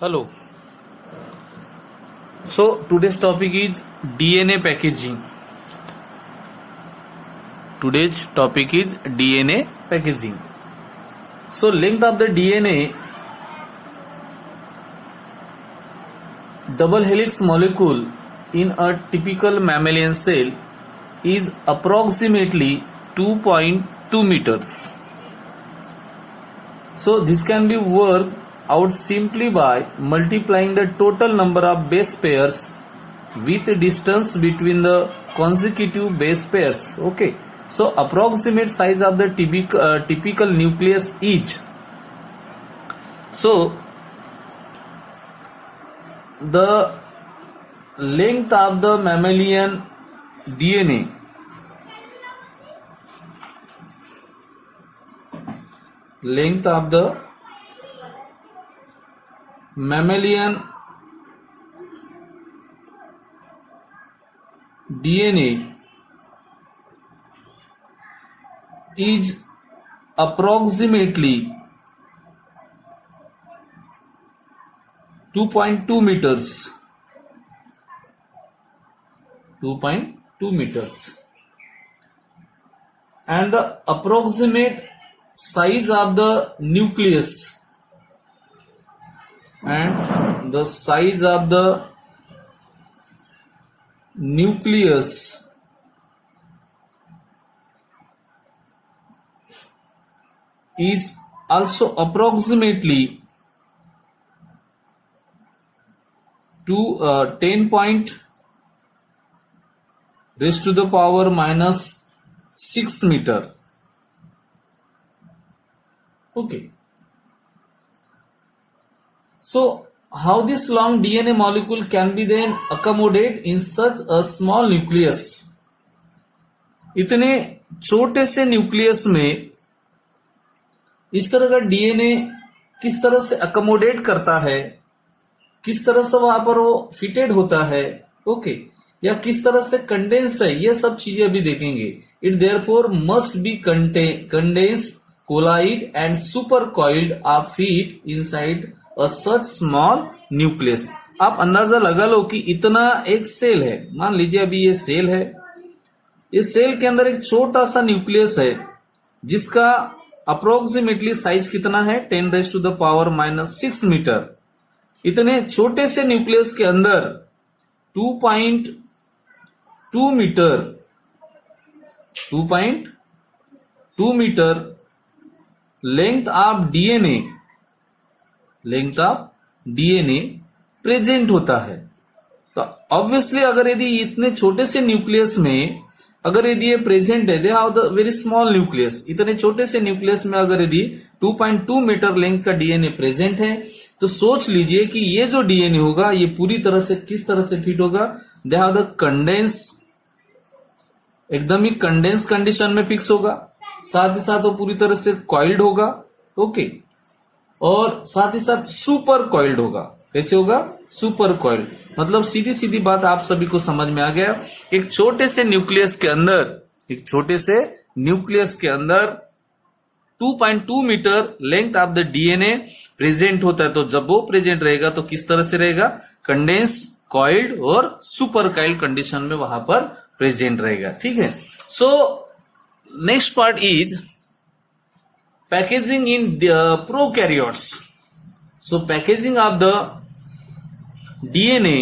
Hello. So today's topic is DNA packaging. Today's topic is DNA packaging. So length of the DNA double helix molecule in a typical mammalian cell is approximately 2.2 meters. So this can be worked out simply by multiplying the total number of base pairs with the distance between the consecutive base pairs. Okay, so approximate size of the typical nucleus is, so the length of the mammalian DNA mammalian DNA is approximately 2.2 meters. 2.2 meters. And the approximate size of the nucleus is also approximately 10 raised to the power minus 6 meter. Okay. So how this long DNA molecule can be then accommodated in such a small nucleus? इतने छोटे से nucleus में इस तरह का DNA किस तरह से अकोमोडेट करता है, किस तरह से वहां पर वो फिटेड होता है, ओके, या किस तरह से कंडेंस है, ये सब चीजें अभी देखेंगे. It therefore must be condense coiled and supercoiled are fit inside a such small nucleus. आप अंदाजा लगा लो कि इतना एक सेल है, मान लीजिए अभी ये सेल है, इस सेल के अंदर एक छोटा सा न्यूक्लियस है जिसका अप्रोक्सीमेटली साइज कितना है, 10 raise to the power minus 6 metre. इतने छोटे से न्यूक्लियस के अंदर 2.2 metre length of DNA present होता है. तो ऑब्वियसली अगर यदि इतने छोटे से न्यूक्लियस में अगर यदि ये प्रेजेंट है, दे have the very small nucleus, इतने छोटे से न्यूक्लियस में अगर यदि 2.2 मीटर लेंथ का डीएनए प्रेजेंट है, तो सोच लीजिए कि ये जो डीएनए होगा ये पूरी तरह से किस तरह से फिट होगा. दे हैव द कंडेंस, एकदम ही कंडेंस कंडीशन में फिक्स होगा, साथ ही साथ वो पूरी तरह से कॉइल्ड होगा, ओके, और साथ ही साथ सुपर कॉइल्ड होगा. कैसे होगा? Super coiled. मतलब सीधी सीधी बात आप सभी को समझ में आ गया. एक छोटे से न्यूक्लियस के अंदर 2.2 metre length of the DNA present होता है. तो जब वो प्रेजेंट रहेगा तो किस तरह से रहेगा? कंडेंस, कॉइल्ड और सुपर कॉइल्ड कंडीशन में वहां पर प्रेजेंट रहेगा. ठीक है. So next part is packaging in prokaryotes. So packaging of the DNA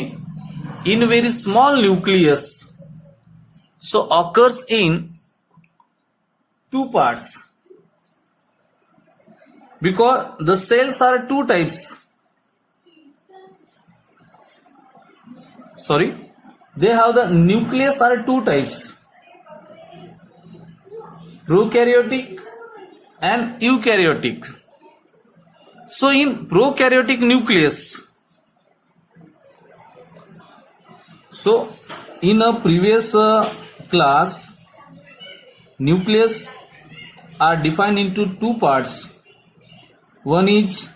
in very small nucleus so occurs in two parts, because the cells are two types. They have the nucleus are two types, prokaryotic and eukaryotic. So in prokaryotic nucleus, so in a previous class, nucleus are defined into two parts. One is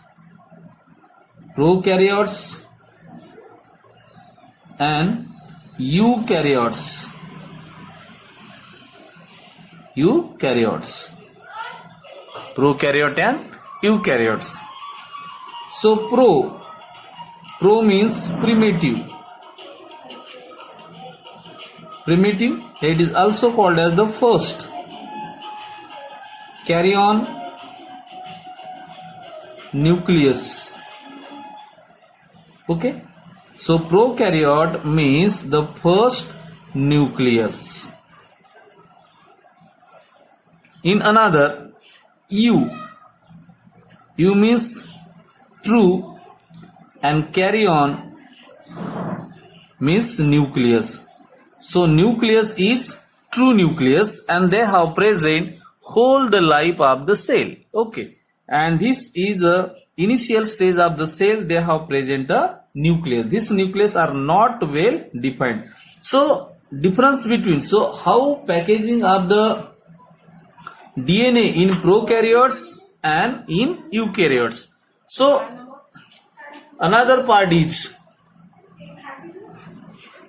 prokaryotes and eukaryotes. Prokaryote and eukaryotes. So Pro means primitive. Primitive, it is also called as the first. Carry-on nucleus. Okay, so prokaryote means the first nucleus. In another, U means true and carry on means nucleus. So nucleus is true nucleus and they have present whole the life of the cell. Okay, and this is a initial stage of the cell. They have present a nucleus. This nucleus are not well defined. So difference between, so how packaging of the DNA in prokaryotes and in eukaryotes. So another part is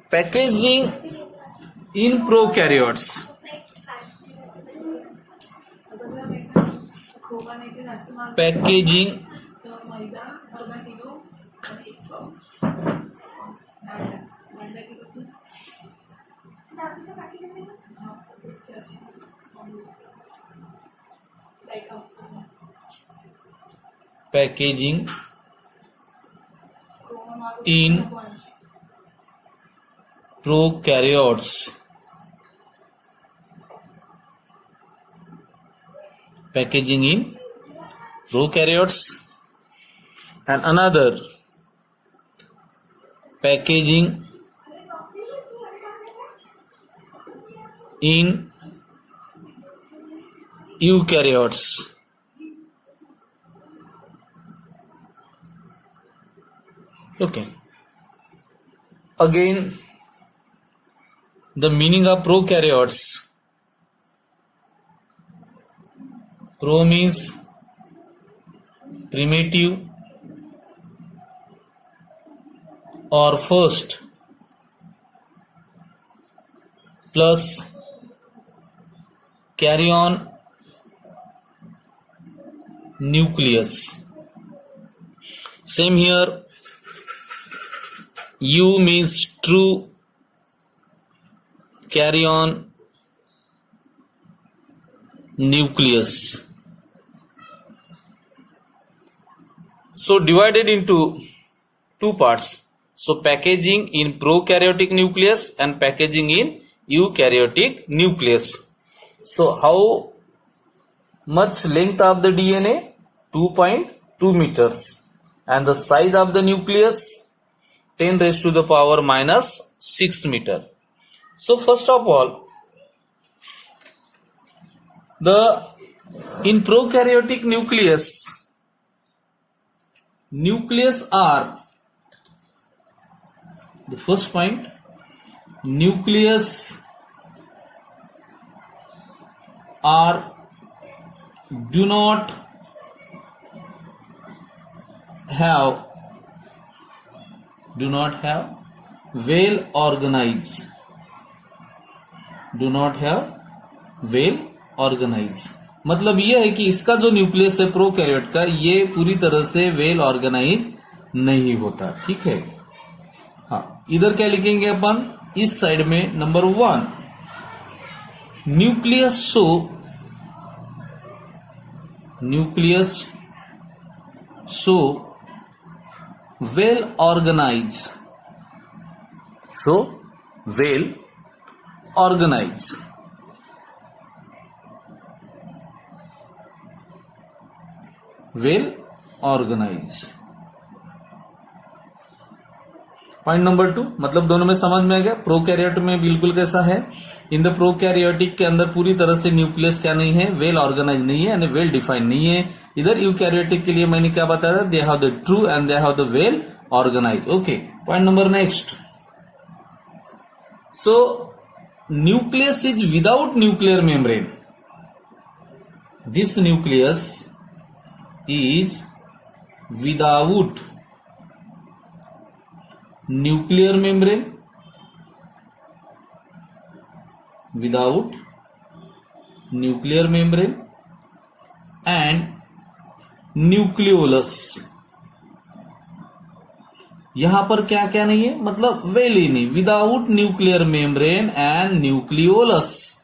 packaging in prokaryotes. Packaging packaging in prokaryotes. Packaging in prokaryotes. And another packaging in eukaryotes. Okay. Again, the meaning of prokaryotes. Pro means primitive or first, plus carry on nucleus. Same here. U means true, carry on nucleus. So divided into two parts. So packaging in prokaryotic nucleus and packaging in eukaryotic nucleus. So how much length of the DNA? 2.2 meters. And the size of the nucleus? 10 raised to the power minus 6 meter. So first of all, in prokaryotic nucleus are, the first point, nucleus are do not have well organized. मतलब ये है कि इसका जो nucleus है prokaryote का, ये पूरी तरह से वेल ऑर्गेनाइज नहीं होता. ठीक है. हाँ, इधर क्या लिखेंगे अपन इस साइड में? Number 1, nucleus show well organized. So well organized. Point number 2, मतलब दोनों में समझ में आ गया. प्रोकैरियोट में बिल्कुल कैसा है? इन द प्रोकैरियोटिक के अंदर पूरी तरह से न्यूक्लियस क्या नहीं है? वेल ऑर्गेनाइज नहीं है, यानी वेल डिफाइंड नहीं है. इधर यूकैरियोटिक के लिए मैंने क्या बताया था? They have the true and they have the well organise. Okay, point number next. So nucleus is without nuclear membrane. This nucleus is without nuclear membrane, and nucleolus. यहां पर क्या क्या नहीं है, मतलब वेली नहीं, without nuclear membrane and nucleolus.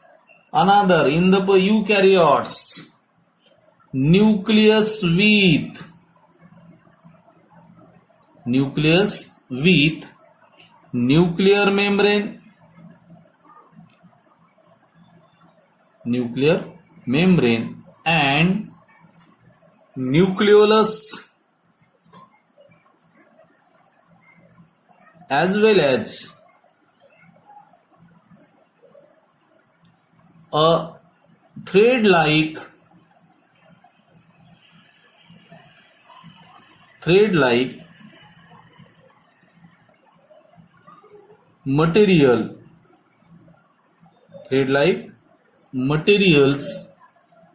Another in the eukaryotes nucleus with nuclear membrane, and nucleolus as well as a thread-like material, materials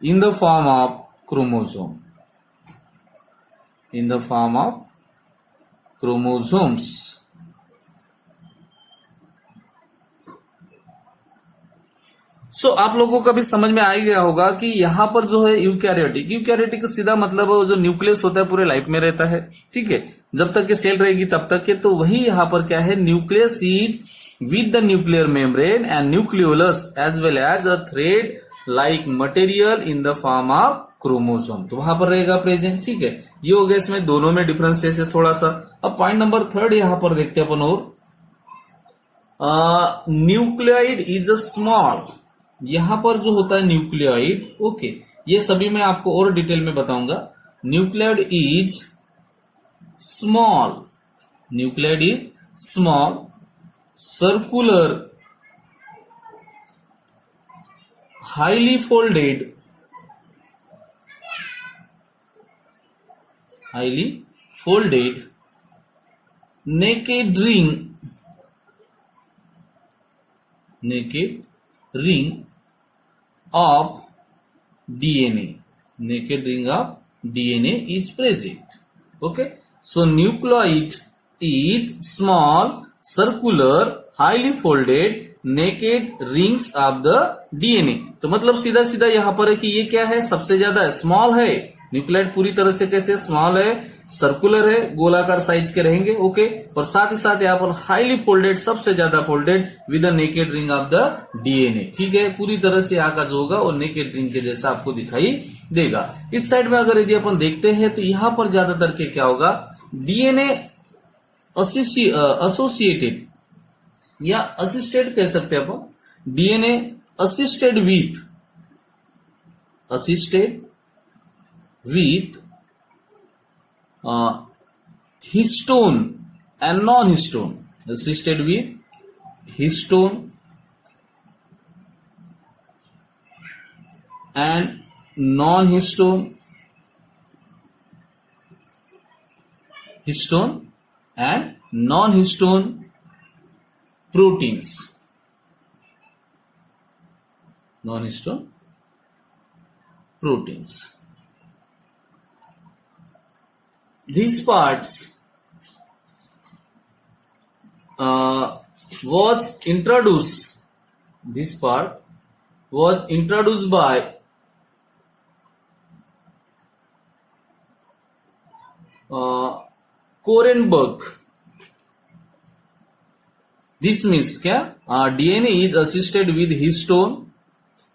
in the form of chromosome, in the form of chromosomes. सो आप लोगों को भी समझ में आ ही गया होगा कि यहां पर जो है यूकैरियोटिक का सीधा मतलब जो न्यूक्लियस होता है पूरे लाइफ में रहता है, ठीक है, जब तक के सेल रहेगी तब तक के। तो वही यहां पर क्या है, nucleus is with the nuclear membrane and nucleolus as well as a thread like material in the form of chromosome, तो वहां पर रहेगा प्रेजेंट, ठीक है। ये हो गया इसमें दोनों में डिफरेंस है थोड़ा सा। अब पॉइंट नंबर 3 यहां पर देखते हैं अपन, और न्यूक्लियोइड इज अ स्मॉल, यहां पर जो होता है न्यूक्लियोइड, ओके, ये सभी मैं आपको और डिटेल में बताऊंगा। Nucleoid is small, circular, highly folded, naked ring of DNA, is present. Okay, so nucleoid is small, circular, highly folded, naked rings of the DNA। तो मतलब सीधा सीधा यहां पर है कि ये क्या है, सबसे ज्यादा स्मॉल है, न्यूक्लियोइड पूरी तरह से कैसे स्मॉल है, सर्कुलर है, गोलाकार साइज के रहेंगे, ओके, और साथ ही साथ यहाँ पर हाईली फोल्डेड, सबसे ज्यादा folded with a naked ring of the DNA, ठीक है, पूरी तरह से यहाँ का जो होगा वो नेकेड रिंग के जैसा आपको दिखाई देगा। इस साइड में अगर यदि अपन देखते हैं तो यहां पर ज्यादातर के क्या होगा, डीएनए एसोसिएटेड या असिस्टेड कह सकते हैं अपन, DNA assisted with histone and non-histone, assisted with histone and non-histone, proteins, These parts was introduced. This part was introduced by Korenberg. This means क्या, DNA is assisted with histone,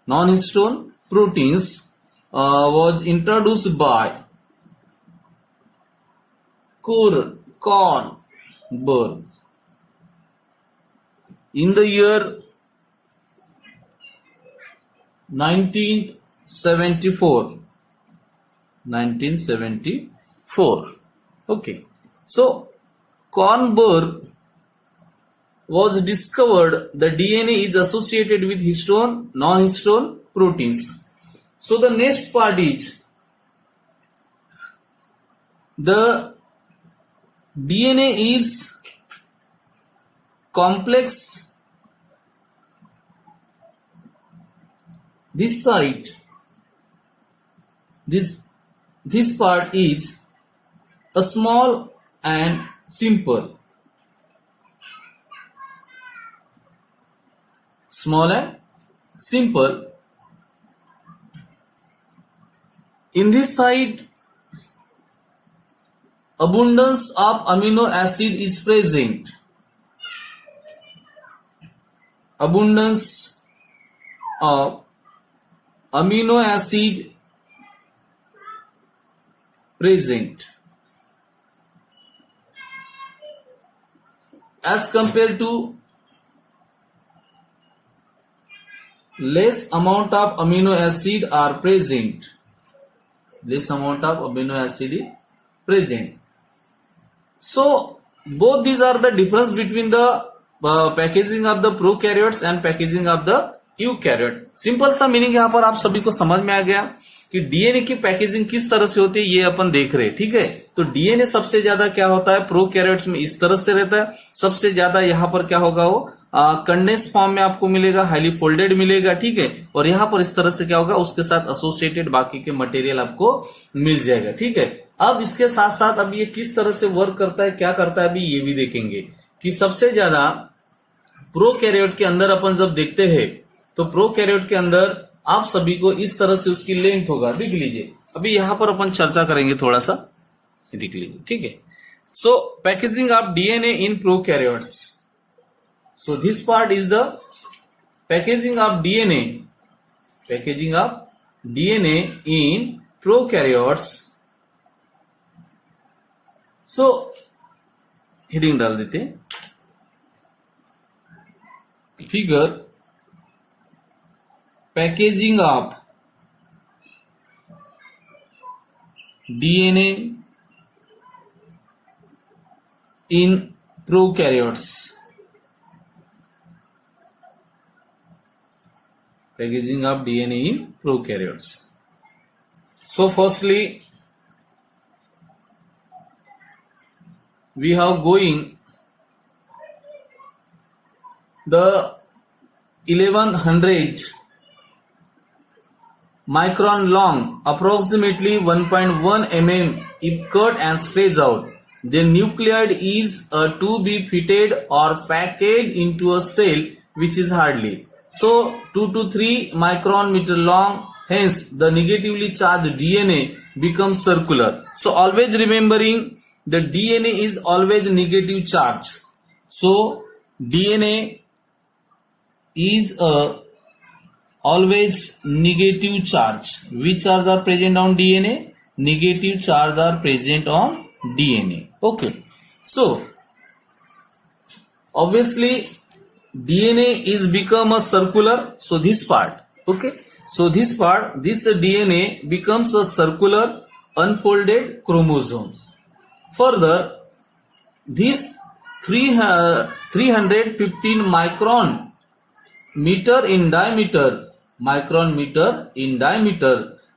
non-histone proteins was introduced by Korenberg in the year 1974. Okay, so Korenberg was discovered the DNA is associated with histone, non-histone proteins. So the next part is the DNA is complex. This site, this part is a small and simple. In this site, abundance of amino acid is present. Abundance of amino acid present as compared to less amount of amino acid are present. Less amount of amino acid is present. So both these are the difference between the packaging of the prokaryotes and packaging of the eukaryote. Simple सा meaning यहां पर आप सभी को समझ में आ गया कि डीएनए की पैकेजिंग किस तरह से होती है, ये अपन देख रहे हैं. ठीक है, तो डीएनए सबसे ज्यादा क्या होता है प्रोकैरियोट्स में इस तरह से रहता है. सबसे ज्यादा यहां पर क्या होगा वो कंडेंस फॉर्म में आपको मिलेगा, हाईली फोल्डेड मिलेगा. ठीक है, और यहां पर इस तरह से क्या होगा उसके साथ एसोसिएटेड बाकी के मटेरियल आपको मिल जाएगा. ठीक है, अब इसके साथ साथ अब ये किस तरह से वर्क करता है, क्या करता है, अभी ये भी देखेंगे कि सबसे ज्यादा प्रोकैरियोट के अंदर अपन जब देखते हैं तो प्रोकैरियोट के अंदर आप सभी को इस तरह से उसकी लेंथ होगा. देख लीजिए, अभी यहां पर अपन चर्चा करेंगे थोड़ा सा, देख लीजिए. ठीक है, so packaging of DNA in prokaryotes. So this part is the packaging of DNA. Packaging of DNA in prokaryotes. So heading डाल देते हैं, figure packaging of DNA in prokaryotes. Packaging of DNA in prokaryotes. So firstly we have going the 1100 micron long, approximately 1.1 mm if cut and stretched out. The nucleus is to be fitted or packaged into a cell which is hardly so 2 to 3 micron meter long. Hence the negatively charged DNA becomes circular. So always remembering the DNA is always negative charge. So DNA is always negative charge. Which charge are present on DNA? Negative charge are present on DNA. Okay, so obviously DNA is become a circular. So this part, okay, so this part, this DNA becomes a circular unfolded chromosomes. Further, this 315 micron meter in diameter,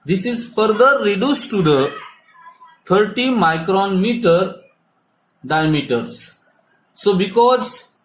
this is further reduced to the 30 micron meter diameters. So because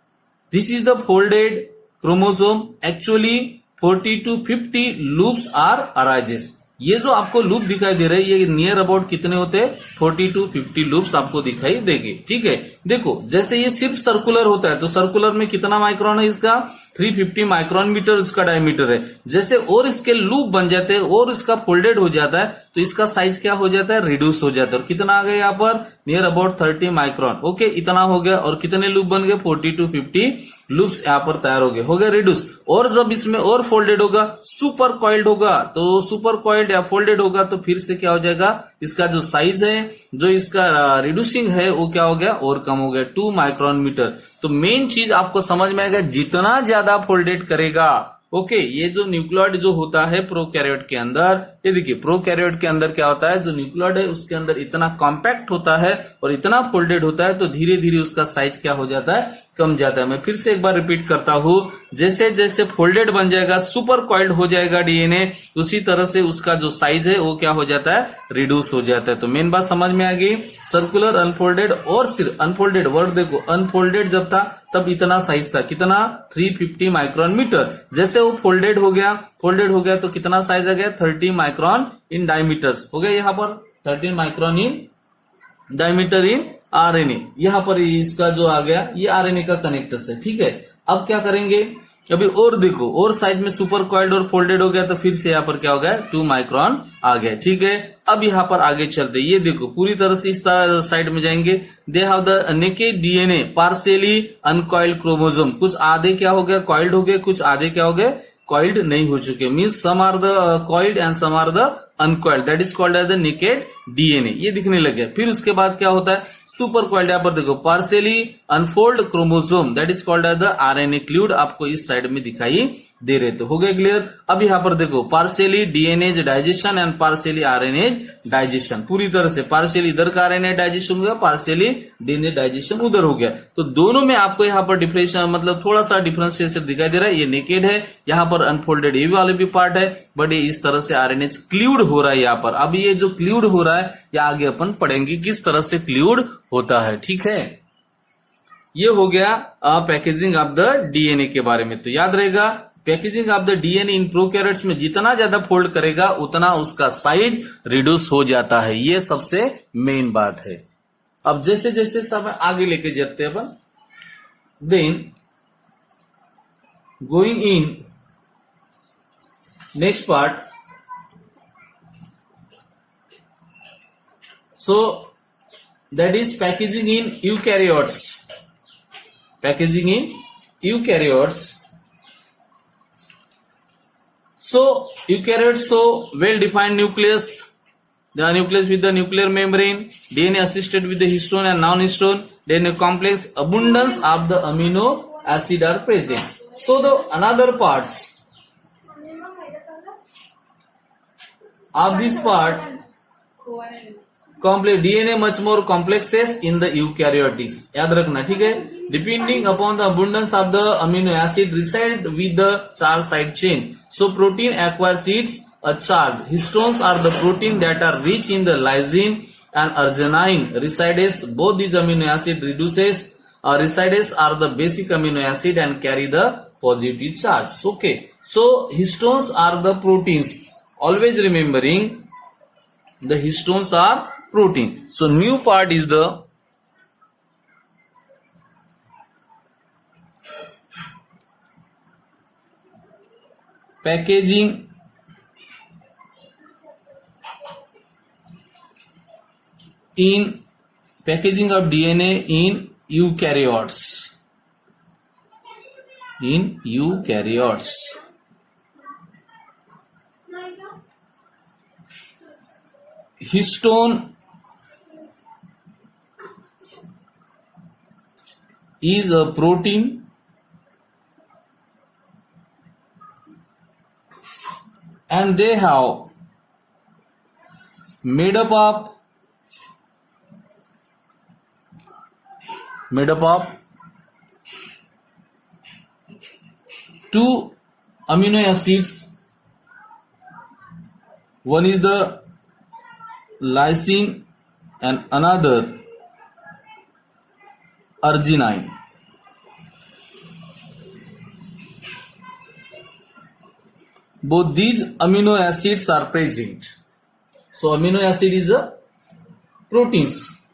this is the folded chromosome, actually 40 to 50 loops are arises. ये जो आपको loop दिखाई दे रहे हैं ये near about कितने होते हैं 40 to 50 लूप्स आपको दिखाई देंगे. ठीक है, देखो जैसे ये सिर्फ सर्कुलर होता है तो सर्कुलर में कितना माइक्रोन है इसका 350 माइक्रोन मीटर इसका डायमीटर है. जैसे और इसके लूप बन जाते हैं और इसका फोल्डेड हो जाता है तो इसका साइज क्या हो जाता है रिड्यूस हो जाता है. और कितना आ गया यहाँ पर नियर अबाउट 30 माइक्रोन. ओके, इतना हो गया. और कितने लूप बन गए 40 to 50 लूप्स यहाँ पर तैयार हो गया रिड्यूस. और जब इसमें और फोल्डेड होगा सुपर कॉइल्ड होगा तो सुपर कॉइल्ड या फोल्डेड होगा तो फिर से क्या हो जाएगा इसका जो साइज है जो इसका रिड्यूसिंग है वो क्या हो गया और कम हो गया 2 माइक्रोन मीटर. तो मेन चीज आपको समझ में आएगा जितना ज्यादा फोल्डेड करेगा. ओके, ये जो न्यूक्लियोइड जो होता है प्रोकैरियोट के अंदर, ये देखिए प्रोकैरियोट के अंदर क्या होता है जो न्यूक्लियोइड है उसके अंदर इतना कॉम्पैक्ट होता है और इतना फोल्डेड होता है तो धीरे धीरे उसका साइज क्या हो जाता है कम जाता है. मैं फिर से एक बार रिपीट करता हूं, जैसे जैसे फोल्डेड बन जाएगा सुपर कॉइल्ड हो जाएगा डीएनए उसी तरह से उसका जो साइज है वो क्या हो जाता है रिड्यूस हो जाता है. तो मेन बात समझ में आ गई. सर्कुलर अनफोल्डेड और सिर्फ अनफोल्डेड वर्ड देखो, अनफोल्डेड जब था तब इतना साइज था कितना 350 माइक्रोन मीटर. जैसे वो फोल्डेड हो गया तो कितना साइज आ गया 30 माइक्रोन इन डायमीटर्स हो गया. यहाँ पर 13 micron in diameter in RNA. यहां पर इसका जो आ गया ये आरएनए का कनेक्टर्स है. ठीक है, अब क्या करेंगे अभी और देखो, और साइज में सुपर कॉइल्ड और फोल्डेड हो गया, तो फिर से यहाँ पर क्या हो गया, 2 माइक्रोन आ गया। ठीक है, अब यहाँ पर आगे चलते, ये देखो पूरी तरह से इस तरह साइड में जाएंगे। दे have the naked DNA partially uncoiled chromosome, कुछ आधे क्या हो गया, कॉइल्ड हो गए, कुछ आधे क्या हो गए, कॉइल्ड नहीं हो चुके। Means some are the coiled and some are the uncoiled, that is called as the naked DNA. ये दिखने लग गया। फिर उसके बाद क्या होता है, सुपर कॉइल्ड। यहाँ पर देखो partially unfold chromosome, that is called as the RNA clued, आपको इस साइड में दिखाई दे रहे। तो हो गया क्लियर। अब यहाँ पर देखो partially DNA digestion and partially RNA digestion, पूरी तरह से पार्शियली इधर का आरएनए डाइजेशन हो गया, पार्शियली डीएनए डाइजेशन उधर हो गया। तो दोनों में आपको यहाँ पर डिफरेंशिएशन मतलब थोड़ा सा डिफरेंशिएशन दिखाई दे रहा है। ये नेकेड है, यहाँ पर अनफोल्डेड ये वाले भी पार्ट है, बट ये इस तरह से आरएनए क्लूड हो रहा है यहाँ पर। अब ये जो क्लूड हो रहा है, या आगे अपन पढ़ेंगे किस तरह से क्लूड होता है। ठीक है, ये हो गया पैकेजिंग ऑफ द डीएनए के बारे में। तो याद रहेगा, packaging of the DNA in prokaryotes में जितना ज्यादा फोल्ड करेगा उतना उसका साइज रिड्यूस हो जाता है। ये सबसे मेन बात है। अब जैसे जैसे सब आगे लेके जाते हैं अपन, then going in next part, so that is packaging in eukaryotes. Packaging in eukaryotes. So eukaryotes, so well defined nucleus, the nucleus with the nuclear membrane, DNA assisted with the histone and non-histone, then a complex abundance of the amino acid are present. So the another parts of this part, complex DNA much more complexes in the eukaryotes. याद रखना, ठीक है। Depending upon the abundance of the amino acid reside with the charge side chain. So protein acquires its a charge. Histones are the protein that are rich in the lysine and arginine. Resides both these amino acid reduces. Resides are the basic amino acid and carry the positive charge. Okay. So histones are the proteins. Always remembering the histones are protein. So new part is the packaging of DNA in eukaryotes. In eukaryotes, histone is a protein and they have made up of two amino acids. One is the lysine and another arginine. Both these amino acids are present. So amino acid is a proteins.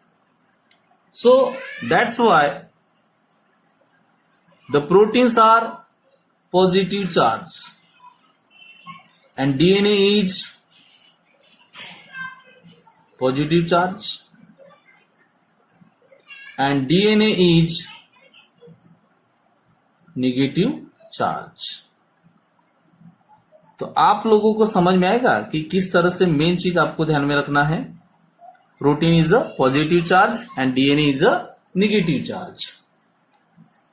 So that's why the proteins are positive charge and DNA is positive charge and DNA is negative charge. तो आप लोगों को समझ में आएगा कि किस तरह से मेन चीज आपको ध्यान में रखना है। Protein is a positive charge and DNA is a negative charge.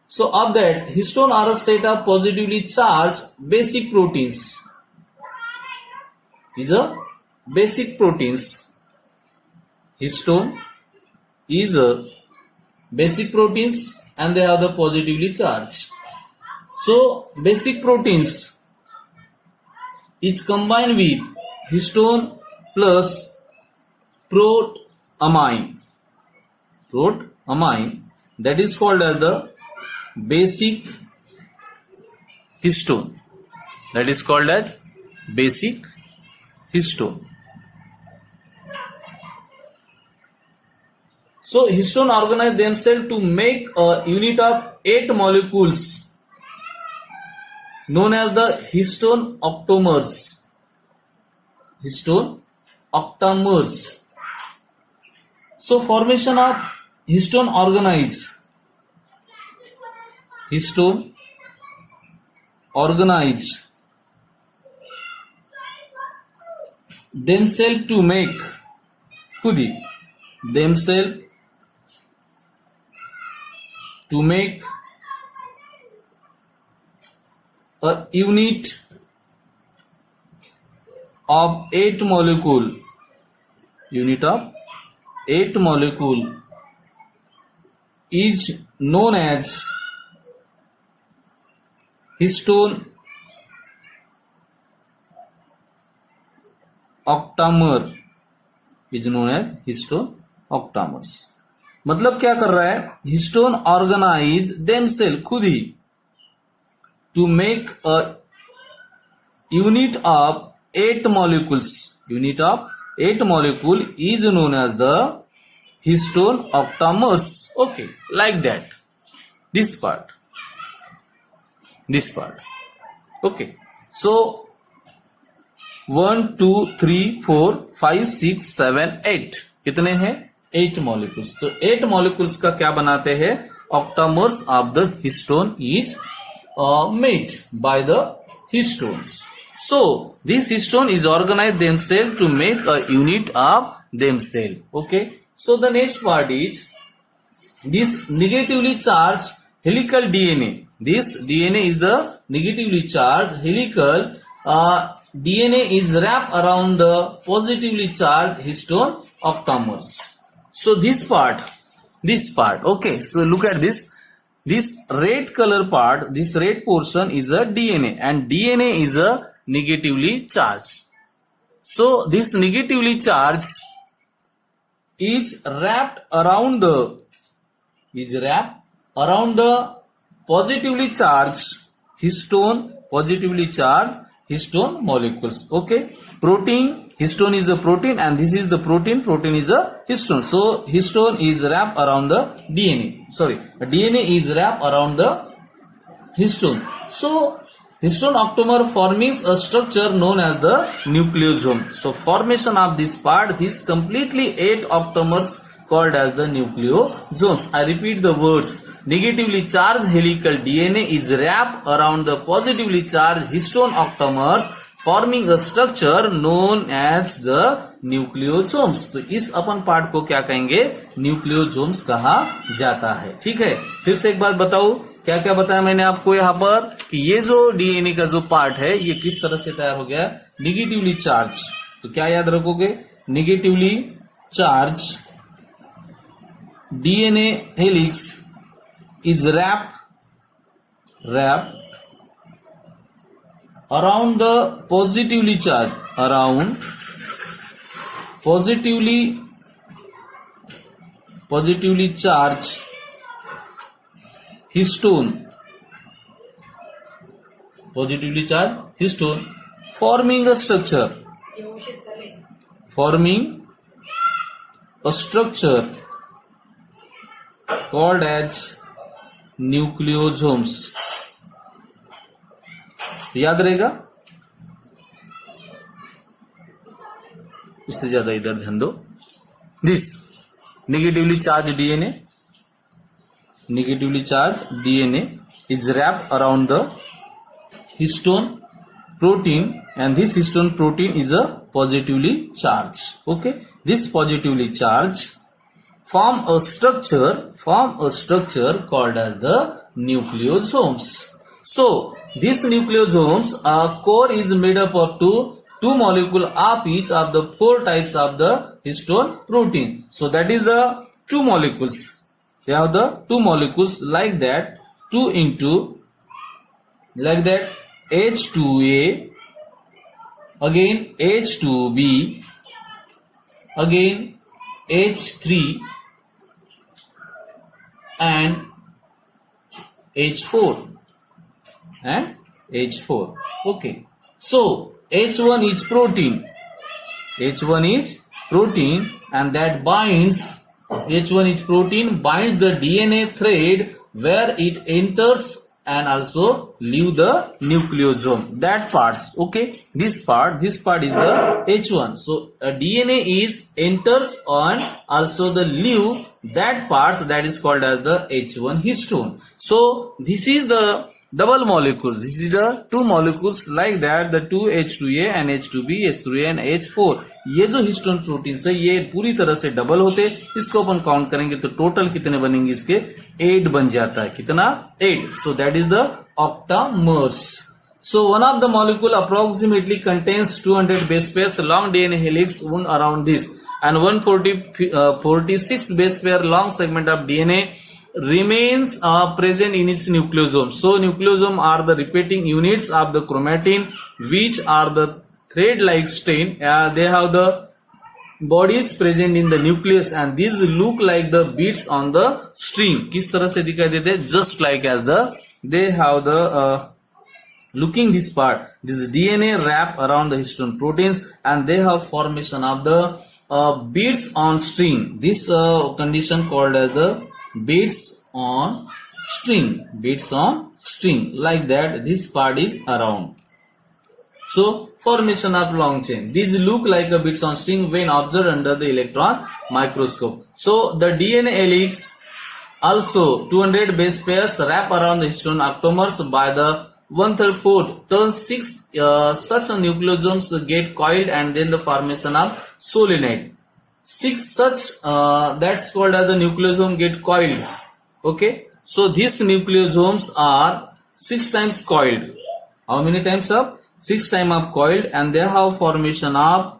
So of that, histone are a set of positively charged basic proteins. Is a basic proteins. Histone is a basic proteins and they have the positively charged. So basic proteins is combined with histone plus protamine. Protamine, that is called as the basic histone. That is called as basic histone. So histone organize themselves to make a unit of 8 molecules. known as the histone octamers. Histone octamers. So formation of histone organoids. Histone organoids themselves to make खुद ही themselves to make a unit of 8 molecule. Unit of 8 molecule is known as histone octamer. Is known as histone octamers. मतलब क्या कर रहा है? Histone organise themselves खुद ही to make a unit of 8 molecules. Unit of 8 molecule is known as the histone octamers. Okay, like that. This part. Okay. So 1 2 3 4 5 6 7 8 कितने हैं? 8 molecules. तो 8 molecules का क्या बनाते हैं? Octamers of the histone is made by the histones. So this histone is organized themselves to make a unit of themselves. Okay. So the next part is this negatively charged helical DNA. This DNA is the negatively charged helical DNA is wrapped around the positively charged histone octamers. So this part. Okay. So look at this. This red color part, this red portion is a DNA, and DNA is a negatively charged. So this negatively charged is wrapped around the positively charged histone molecules. Okay. Histone is a protein, and this is the protein is a histone. So histone is wrapped around the DNA. DNA is wrapped around the histone. So histone octamer forms a structure known as the nucleosome. So formation of this part, this completely 8 octamers called as the nucleosomes. I repeat the words. Negatively charged helical DNA is wrapped around the positively charged histone octamers, forming a structure known as the nucleosomes. तो इस अपन part को क्या कहेंगे? Nucleosomes कहा जाता है. ठीक है. फिर से एक बात बताओ, क्या क्या बताया मैंने आपको यहाँ पर कि ये जो डीएनए का जो पार्ट है ये किस तरह से तैयार हो गया? Negatively charge. तो क्या याद रखोगे? Negatively charge DNA helix is wrapped around the positively charged histone, forming a structure called as nucleosomes. याद रहेगा? उससे ज्यादा इधर ध्यान दो. This negatively charged DNA is wrapped around the histone protein, and this histone protein is a positively charged. Okay, this positively charged form a structure called as the nucleosomes. So these nucleosomes core is made up of two molecule of each of the 4 types of the histone protein. So that is the 2 molecules. They have the 2 molecules like that, 2 into like that, H2A, again H2B, again H3 and H4 and H4. Okay. So H1 is protein, and that binds, H1 is protein binds the DNA thread where it enters and also leave the nucleosome. That parts, okay, this part is the H1. So DNA is enters on also the leave that parts, that is called as the H1 histone. So this is the double molecules. This is the two molecules like that, the 2H2A and H2B, H3A and H4. ये जो histone protein है ये पूरी तरह से double होते, इसको अपन count करेंगे तो टोटल कितने बनेंगे इसके 8 बन जाता है. कितना 8. So that is the octamers. So one of the molecule approximately contains 200 base pairs long DNA helix wound around this and 146 base pair long segment of DNA remains present in its nucleosome. So nucleosome are the repeating units of the chromatin which are the thread-like strain. They have the bodies present in the nucleus and these look like the beads on the string. किस तरह से दिखाई देते हैं? Just like as the they have the looking this part, this DNA wrap around the histone proteins and they have formation of the beads on string. This condition called as the beads on string like that. This part is around. So formation of long chain, these look like a beads on string when observed under the electron microscope. So the DNA helix also 200 base pairs wrap around the histone octamers by the 1/3 port. Turn 6 such nucleosomes get coiled and then the formation of solenoid. 6 such that's called as the nucleosome get coiled. Okay, so these nucleosomes are 6 times coiled. How many times up? 6 times up coiled and they have formation of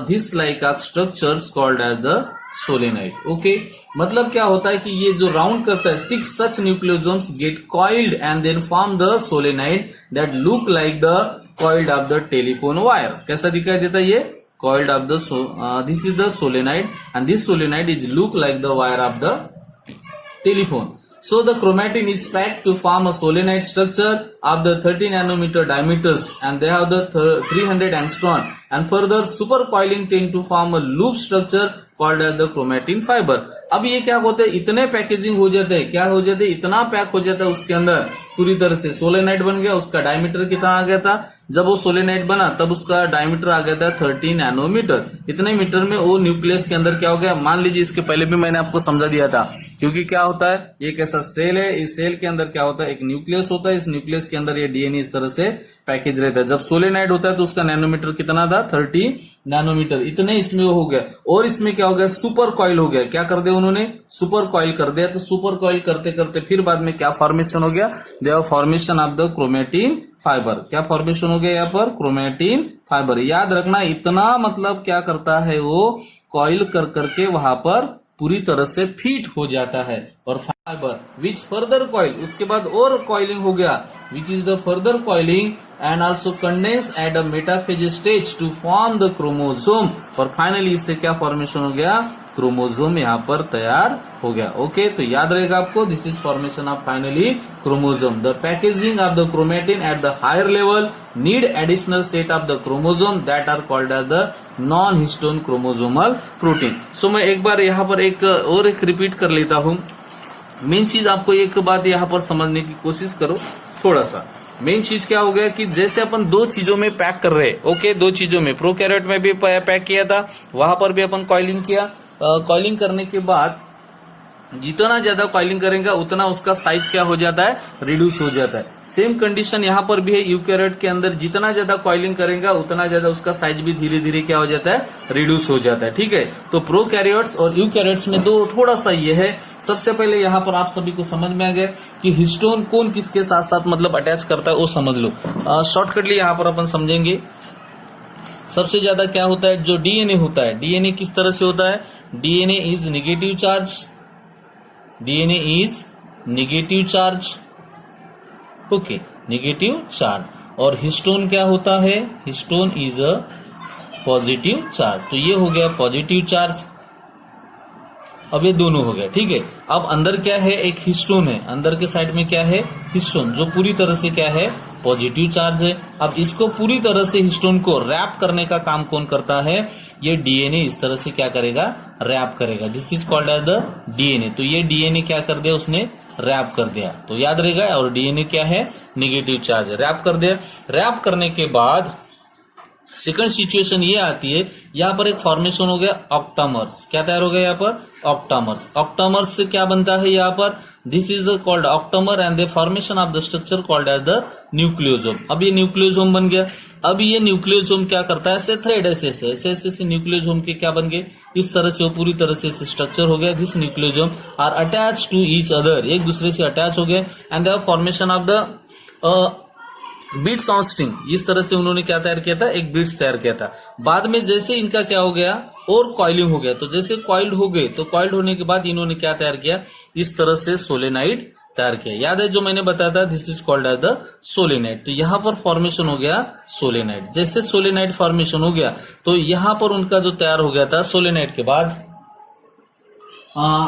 this like structures called as the solenoid. Okay, मतलब क्या होता है कि ये जो round करता है 6 such nucleosomes get coiled and then form the solenoid that look like the coiled of the telephone wire. कैसा दिखाई देता है ये? Coiled of the this is the solenoid and this solenoid is look like the wire of the telephone. So the chromatin is packed to form a solenoid structure of the 30 nanometer diameters and they have the 300 angstrom and further supercoiling tend to form a loop structure called as the chromatin fiber. अब ये क्या होता है, इतने packaging हो जाते हैं, क्या हो जाते हैं, इतना पैक हो जाता है उसके अंदर पूरी तरह से सोलेनाइड बन गया. उसका डायमीटर कितना आ गया था? जब वो सोलेनाइड बना तब उसका डायमीटर आ गया था 30 नैनोमीटर. इतने मीटर में वो न्यूक्लियस के अंदर क्या हो गया, मान लीजिए इसके पहले भी मैंने आपको समझा दिया था. क्योंकि क्या होता है, ये एक ऐसा सेल है, इस सेल के अंदर क्या होता है, एक न्यूक्लियस होता है, इस न्यूक्लियस के अंदर ये डीएनए इस तरह से पैकेज रहता है. जब सोलेनाइड होता है तो उसका नैनोमीटर कितना था? 30 नैनोमीटर. इतने इसमें हो गया. और इसमें क्या हो गया, सुपर कॉइल हो गया. क्या कर दिया उन्होंने? सुपर कॉइल कर दिया. तो सुपर कॉइल करते करते फिर बाद में क्या फॉर्मेशन हो गया? There formation of the chromatin fibre. क्या फॉर्मेशन हो गया यहाँ पर? Chromatin fibre. याद रखना, इतना मतलब क्या करता है, वो कॉइल कर करके वहां पर पूरी तरह से फिट हो जाता है. और फाइबर विच फर्दर कॉइल, उसके बाद और कॉइलिंग हो गया, which is the further coiling and also condense at a metaphase stage to form the chromosome. और फाइनली इससे क्या फॉर्मेशन हो गया? क्रोमोसोम यहाँ पर तैयार हो गया. ओके, तो याद रहेगा आपको, this is formation of finally chromosome. The packaging of the chromatin at the higher level need additional set of the chromosome that are called as the non histone chromosomal protein. So मैं एक बार यहाँ पर एक repeat कर लेता हूँ. Main चीज आपको एक बात यहाँ पर समझने की कोशिश करो थोड़ा सा. मेन चीज क्या हो गया कि जैसे अपन दो चीजों में पैक कर रहे हैं. ओके, दो चीजों में प्रोकैरियोट में भी पैक किया था, वहां पर भी अपन कॉइलिंग किया. कॉइलिंग करने के बाद जितना ज्यादा कॉइलिंग करेंगे उतना उसका साइज क्या हो जाता है? रिड्यूस हो जाता है. सेम कंडीशन यहाँ पर भी है. यूकैरियोट के अंदर जितना ज्यादा कॉइलिंग करेंगे उतना ज्यादा उसका साइज भी धीरे धीरे क्या हो जाता है? रिड्यूस हो जाता है. ठीक है, तो प्रोकैरियोट्स और यूकैरियोट्स में दो थोड़ा सा ये है. सबसे पहले यहाँ पर आप सभी को समझ में आ गया कि हिस्टोन कौन किसके साथ साथ मतलब अटैच करता है, वो समझ लो. शॉर्टकटली यहाँ पर अपन समझेंगे. सबसे ज्यादा क्या होता है, जो डीएनए होता है, डीएनए किस तरह से होता है? DNA is negative charge. DNA is negative charge. Okay, negative charge. और हिस्टोन क्या होता है? Histone is a positive charge. तो ये हो गया पॉजिटिव चार्ज. अब ये दोनों हो गया, ठीक है। अब अंदर क्या है, एक हिस्टोन है, अंदर के साइड में क्या है, हिस्टोन, जो पूरी तरह से क्या है, पॉजिटिव चार्ज है। अब इसको पूरी तरह से हिस्टोन को रैप करने का काम कौन करता है, ये डीएनए इस तरह से क्या करेगा, रैप करेगा। This is called as the DNA. तो ये डीएनए क्या कर दिया, उसने रैप कर दिया, तो याद रहेगा। और डीएनए क्या है, निगेटिव चार्ज है, रैप कर दिया। रैप करने के बाद सेकंड सिचुएशन ये आती है, यहां पर एक फॉर्मेशन हो गया ऑक्टामर्स। क्या तैयार हो गया यहाँ पर, ऑक्टामर्स। ऑक्टामर्स से क्या बनता है यहाँ पर, this is the called octamer and the formation of the structure called as the nucleosome. अब ये न्यूक्लियोसोम बन गया। अब ये न्यूक्लियोसोम क्या करता है, ऐसे थ्रेड ऐसे न्यूक्लियोसोम के क्या बन गए, इस तरह से वो पूरी तरह से स्ट्रक्चर हो गया। This nucleosome are attach to each other, एक दूसरे से अटैच हो गए। And the formation of the beads on string, इस तरह से उन्होंने क्या तैयार किया था, एक बीट्स तैयार किया था। बाद में जैसे इनका क्या हो गया, और कॉइलिंग हो गया, तो जैसे कॉइल्ड हो गए, तो कॉइल्ड होने के बाद इन्होंने क्या तैयार किया, इस तरह से सोलेनाइड तैयार किया। याद है जो मैंने बताया था, this is called as the solenoid. तो यहां पर फॉर्मेशन हो गया सोलेनाइड। जैसे सोलेनाइड फॉर्मेशन हो गया, तो यहां पर उनका जो तैयार हो गया था सोलेनाइड के बाद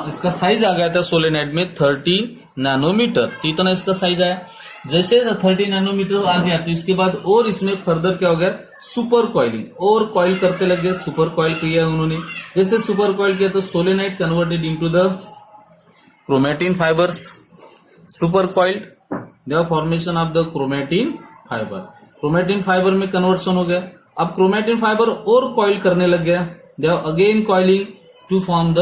इसका साइज आ गया था सोलेनाइड में 30 नैनोमीटर। तो इतना इसका साइज आया। जैसे 30 नैनोमीटर आ गया, तो इसके बाद और इसमें फर्दर क्या हो गया, सुपर कॉइलिंग, और कॉइल करते लगे, सुपर कॉइल किया उन्होंने। जैसे सुपर कॉइल किया तो solenoid converted into the chromatin fibres, super coiled, the formation of the chromatin fibre. Chromatin fibre में कन्वर्शन हो गया। अब क्रोमेटिन फाइबर और कॉइल करने लग गया, they again coiling to form the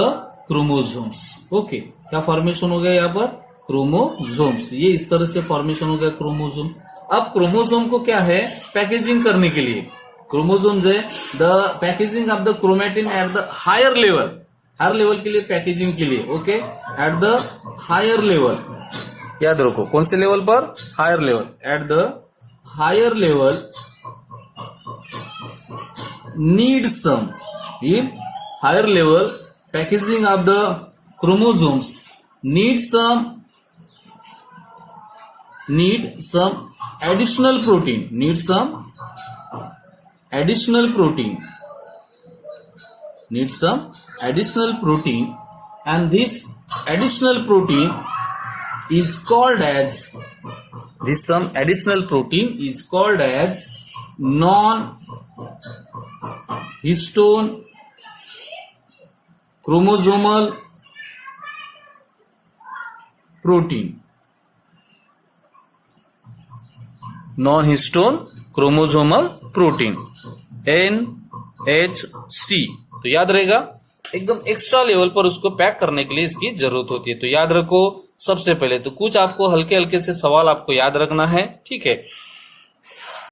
chromosomes. Okay, क्या फॉर्मेशन हो गया यहाँ पर, क्रोमोसोम्स। ये इस तरह से फॉर्मेशन हो गया क्रोमोसोम। अब क्रोमोसोम को क्या है, पैकेजिंग करने के लिए क्रोमोसोम्स है the packaging of the chromatin at the higher level, higher level के लिए पैकेजिंग के लिए। Okay, at the higher level, याद रखो कौन से लेवल पर, higher level. At the higher level need some, in higher level packaging of the chromosomes need some additional protein, and this additional protein is called as non-histone chromosomal protein, non-histone chromosomal protein, NHC। तो याद रहेगा, एकदम extra level पर उसको pack करने के लिए इसकी जरूरत होती है। तो याद रखो, सबसे पहले तो कुछ आपको हल्के हल्के से सवाल आपको याद रखना है, ठीक है।